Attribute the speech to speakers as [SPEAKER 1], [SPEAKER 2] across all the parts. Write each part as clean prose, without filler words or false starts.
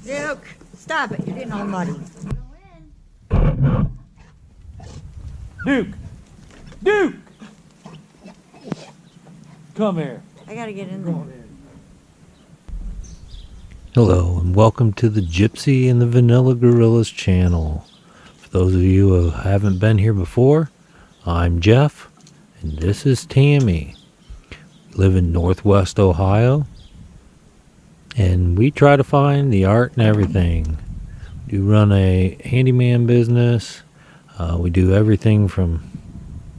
[SPEAKER 1] Duke, stop it. You're getting all muddy.
[SPEAKER 2] Duke! Duke! Come here.
[SPEAKER 1] I gotta get in there.
[SPEAKER 3] Hello and welcome to the Gypsy and the Vanilla Gorillas channel. For those of you who haven't been here before, I'm Jeff and this is Tammy. We live in Northwest Ohio and we try to find the art in everything. We run a handyman business. We do everything from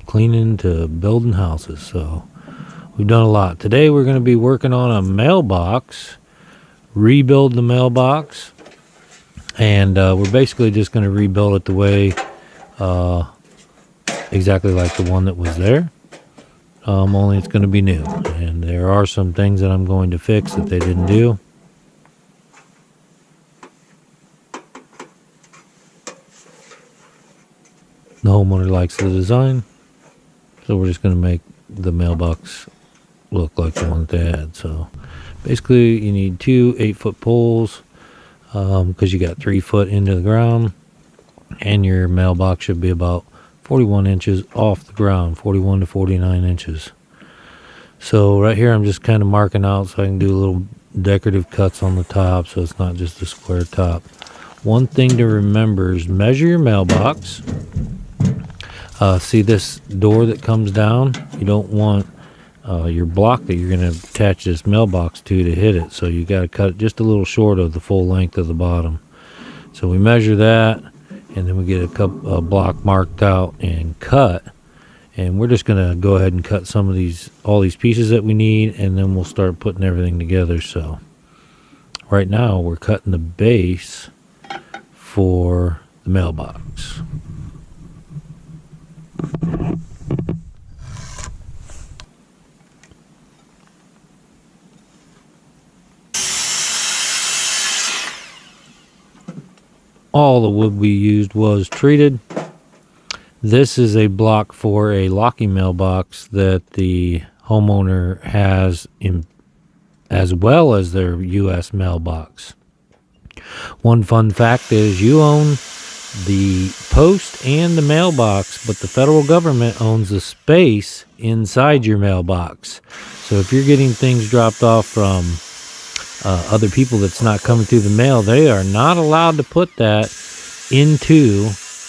[SPEAKER 3] cleaning to building houses, so we've done a lot. Today we're going to be working on a mailbox, rebuild the mailbox, and we're basically just going to rebuild it the way exactly like the one that was there, only it's going to be new, and there are some things that I'm going to fix that they didn't do. The homeowner likes the design, so we're just going to make the mailbox look like the one that they had. So basically you need two 8-foot poles because you got 3 foot into the ground, and your mailbox should be about 41 inches off the ground, 41 to 49 inches. So right here I'm just kind of marking out so I can do little decorative cuts on the top so it's not just a square top. One thing to remember is measure your mailbox. See this door that comes down? You don't want your block that you're going to attach this mailbox to hit it, so you got to cut it just a little short of the full length of the bottom. So we measure that, and then we get a block marked out and cut, and we're just going to go ahead and cut some of all these pieces that we need, and then we'll start putting everything together. So right now we're cutting the base for the mailbox. All the wood we used was treated. This is a block for a locking mailbox that the homeowner has as well as their U.S. mailbox. One fun fact is you own the post and the mailbox, but the federal government owns the space inside your mailbox. So if you're getting things dropped off from other people that's not coming through the mail, they are not allowed to put that into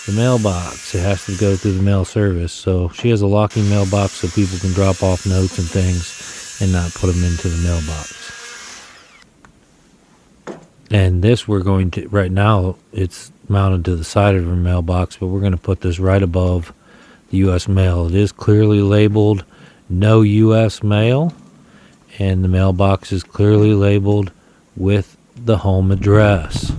[SPEAKER 3] the mailbox. It has to go through the mail service. So she has a locking mailbox so people can drop off notes and things and not put them into the mailbox. And this we're going to, right now it's mounted to the side of her mailbox, but we're going to put this right above the U.S. mail. It is clearly labeled no U.S. mail, and the mailbox is clearly labeled with the home address.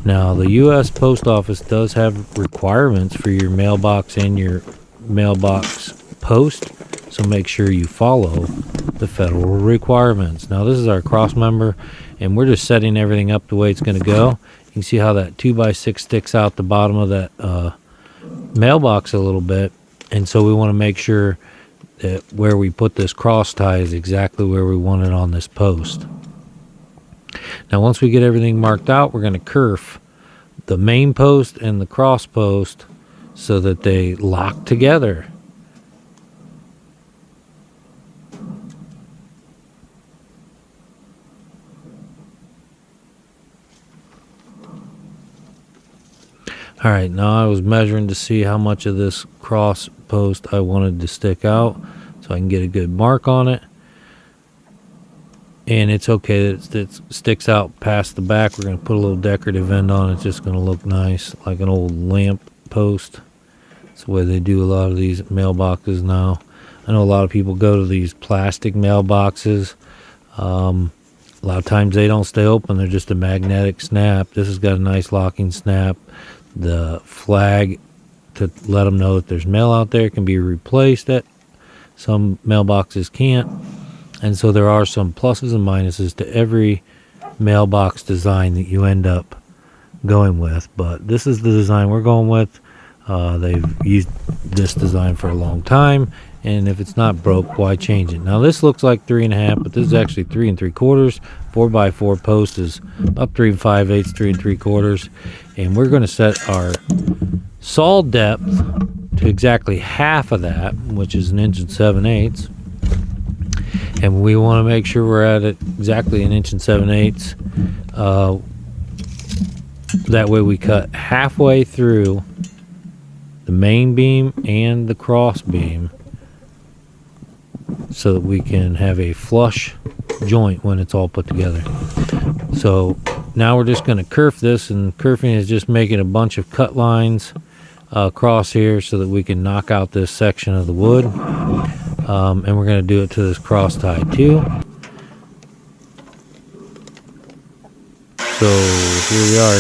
[SPEAKER 3] Now the U.S. Post Office does have requirements for your mailbox and your mailbox post, so make sure you follow the federal requirements. Now this is our cross member, and we're just setting everything up the way it's going to go. You can see how that 2x6 sticks out the bottom of that mailbox a little bit, and so we want to make sure that where we put this cross tie is exactly where we want it on this post. Now once we get everything marked out, we're going to kerf the main post and the cross post so that they lock together. Alright, now I was measuring to see how much of this cross post I wanted to stick out so I can get a good mark on it. And it's okay that it sticks out past the back. We're going to put a little decorative end on it. It's just going to look nice, like an old lamp post. That's the way they do a lot of these mailboxes now. I know a lot of people go to these plastic mailboxes. A lot of times they don't stay open. They're just a magnetic snap. This has got a nice locking snap. The flag to let them know that there's mail out there can be replaced. Some mailboxes can't. And so there are some pluses and minuses to every mailbox design that you end up going with. But this is the design we're going with. They've used this design for a long time, and if it's not broke, why change it? Now this looks like 3.5, but this is actually 3 3/4. 4x4 post is about 3 5/8, 3 3/4, and we're going to set our saw depth to exactly half of that, which is 1 7/8. And we want to make sure we're at it exactly 1 7/8. That way we cut halfway through the main beam and the cross beam, so that we can have a flush joint when it's all put together. So now we're just going to kerf this, and kerfing is just making a bunch of cut lines across here so that we can knock out this section of the wood. And we're going to do it to this cross tie too. So here we are.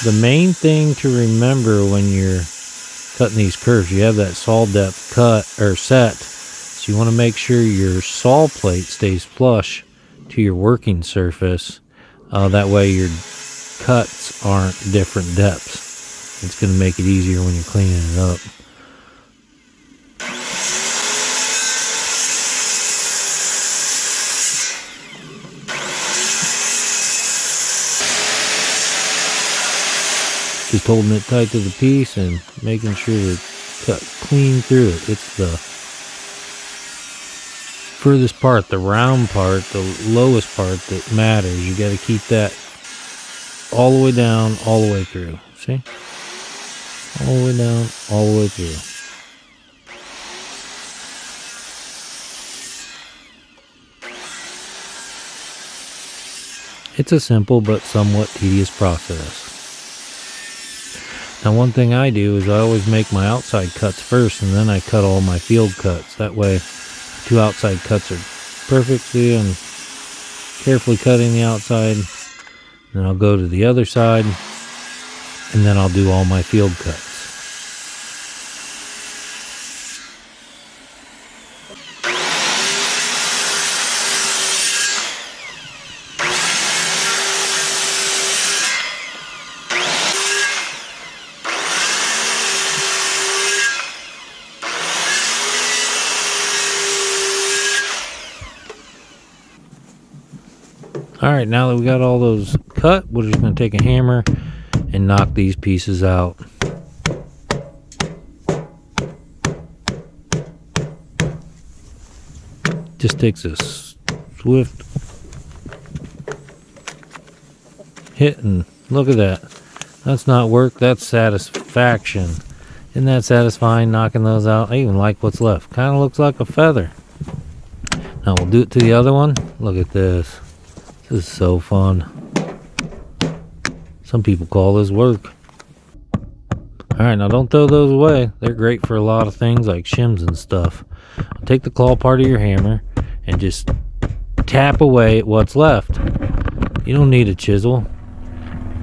[SPEAKER 3] The main thing to remember when you're cutting these curves, you have that saw depth cut or set. So you want to make sure your saw plate stays flush to your working surface. That way your cuts aren't different depths. It's going to make it easier when you're cleaning it up. Just holding it tight to the piece and making sure to cut clean through it. It's the furthest part, the round part, the lowest part that matters. You got to keep that all the way down, all the way through. See? All the way down, all the way through. It's a simple but somewhat tedious process. Now one thing I do is I always make my outside cuts first, and then I cut all my field cuts. That way 2 outside cuts are perfectly and carefully cutting the outside. Then I'll go to the other side, and then I'll do all my field cuts. Alright, now that we got all those cut, we're just going to take a hammer and knock these pieces out. Just takes a swift hit, and look at that. That's not work, that's satisfaction. Isn't that satisfying, knocking those out? I even like what's left. Kind of looks like a feather. Now we'll do it to the other one. Look at this. This is so fun. Some people call this work. Alright, now don't throw those away. They're great for a lot of things like shims and stuff. Take the claw part of your hammer and just tap away at what's left. You don't need a chisel.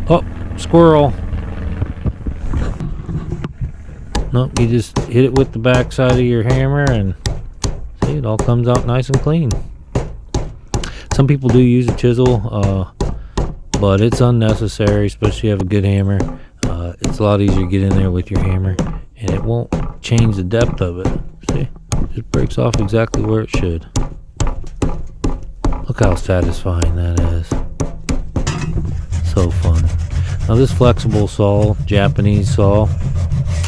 [SPEAKER 3] Oh, squirrel. Nope, you just hit it with the back side of your hammer, and see, it all comes out nice and clean. Some people do use a chisel, but it's unnecessary, especially if you have a good hammer. It's a lot easier to get in there with your hammer, and it won't change the depth of it. See? It just breaks off exactly where it should. Look how satisfying that is. So fun. Now this flexible saw, Japanese saw,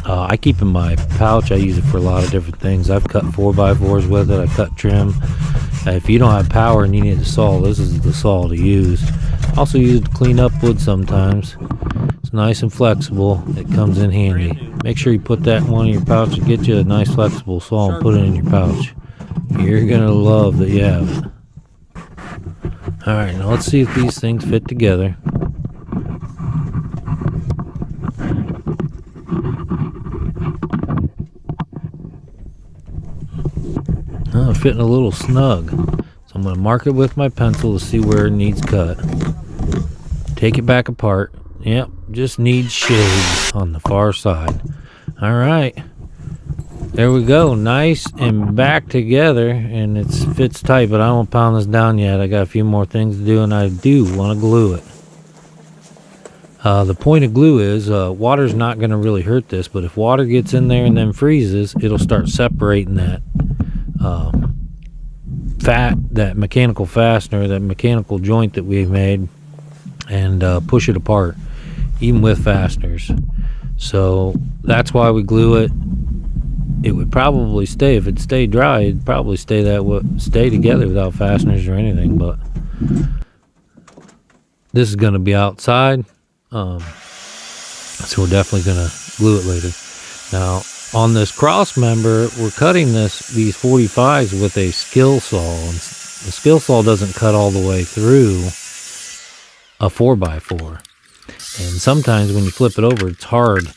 [SPEAKER 3] I keep in my pouch. I use it for a lot of different things. I've cut 4x4s with it. I cut trim. If you don't have power and you need a saw, this is the saw to use. I also use it to clean up wood sometimes. It's nice and flexible. It comes in handy. Make sure you put that in one of your pouches. Get you a nice flexible saw and put it in your pouch. You're going to love that you have it. Alright, now let's see if these things fit together. Oh, fitting a little snug. So I'm going to mark it with my pencil to see where it needs cut. Take it back apart. Yep, just needs shade on the far side. Alright. There we go. Nice and back together, and it fits tight, but I won't pound this down yet. I got a few more things to do, and I do want to glue it. The point of glue is water's not going to really hurt this, but if water gets in there and then freezes, it'll start separating that that mechanical fastener, that mechanical joint that we made, and push it apart, even with fasteners. So that's why we glue it. It would probably stay, if it stayed dry, it'd probably stay together without fasteners or anything. But this is going to be outside, so we're definitely going to glue it later. Now on this cross member, we're cutting these 45s with a skill saw, and the skill saw doesn't cut all the way through a 4x4, and sometimes when you flip it over, it's hard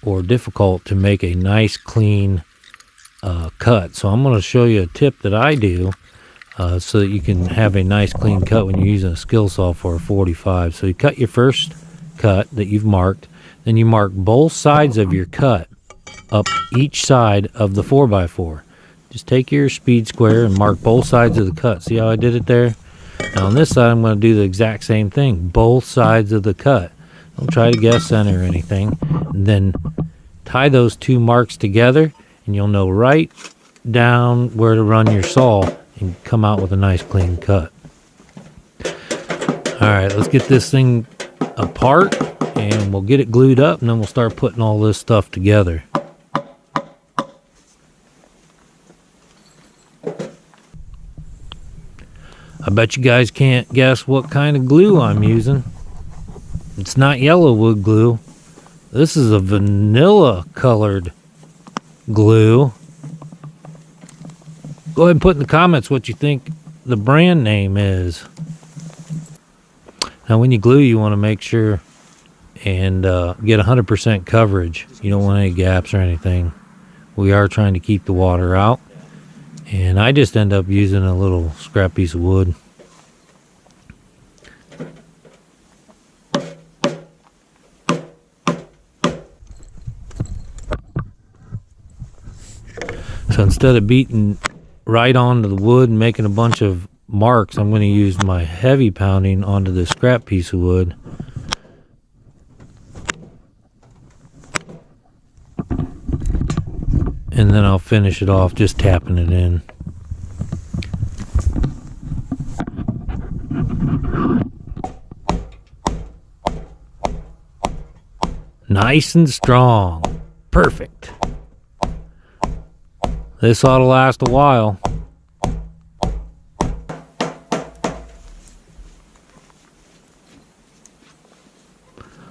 [SPEAKER 3] or difficult to make a nice clean cut. So I'm going to show you a tip that I do so that you can have a nice clean cut when you're using a skill saw for a 45. So you cut your first cut that you've marked, then you mark both sides of your cut up each side of the 4x4. Just take your speed square and mark both sides of the cut. See how I did it there? Now on this side, I'm going to do the exact same thing, both sides of the cut. Don't try to guess center or anything. And then tie those two marks together, and you'll know right down where to run your saw and come out with a nice clean cut. All right, let's get this thing apart, and we'll get it glued up, and then we'll start putting all this stuff together. I bet you guys can't guess what kind of glue I'm using. It's not yellow wood glue. This is a vanilla colored glue. Go ahead and put in the comments what you think the brand name is. Now when you glue, you want to make sure and get 100% coverage. You don't want any gaps or anything. We are trying to keep the water out. And I just end up using a little scrap piece of wood. So instead of beating right onto the wood and making a bunch of marks, I'm going to use my heavy pounding onto this scrap piece of wood. And then I'll finish it off just tapping it in. Nice and strong. Perfect. This ought to last a while.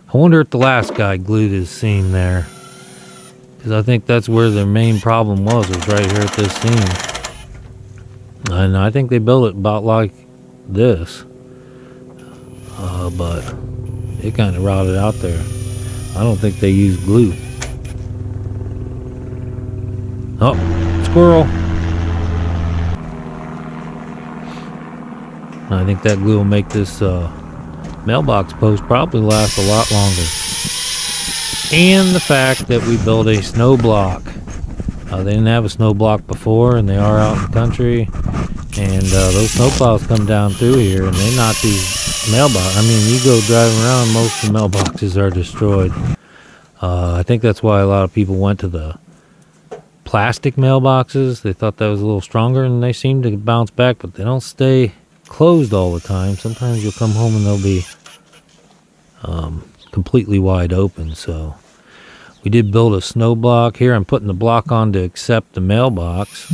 [SPEAKER 3] I wonder if the last guy glued his seam there, because I think that's where their main problem was right here at this seam. And I think they built it about like this, but it kind of rotted out there. I don't think they used glue. Oh, squirrel. I think that glue will make this mailbox post probably last a lot longer. And the fact that we built a snow block. They didn't have a snow block before, and they are out in the country. And those snowplows come down through here, and they knock these mailboxes. I mean, you go driving around, most of the mailboxes are destroyed. I think that's why a lot of people went to the plastic mailboxes. They thought that was a little stronger, and they seem to bounce back, but they don't stay closed all the time. Sometimes you'll come home and they'll be completely wide open. So we did build a snow block here. I'm putting the block on to accept the mailbox.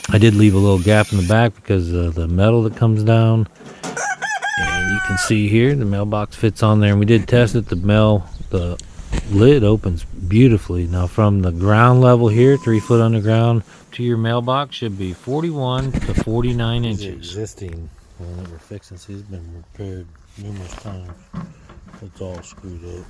[SPEAKER 3] I did leave a little gap in the back because of the metal that comes down, and you can see here the mailbox fits on there, and we did test it. The lid opens beautifully. Now from the ground level here, 3 foot underground, to your mailbox should be 41 to 49 inches. The existing one that we're fixing, see, it's been repaired numerous times. It's all screwed up.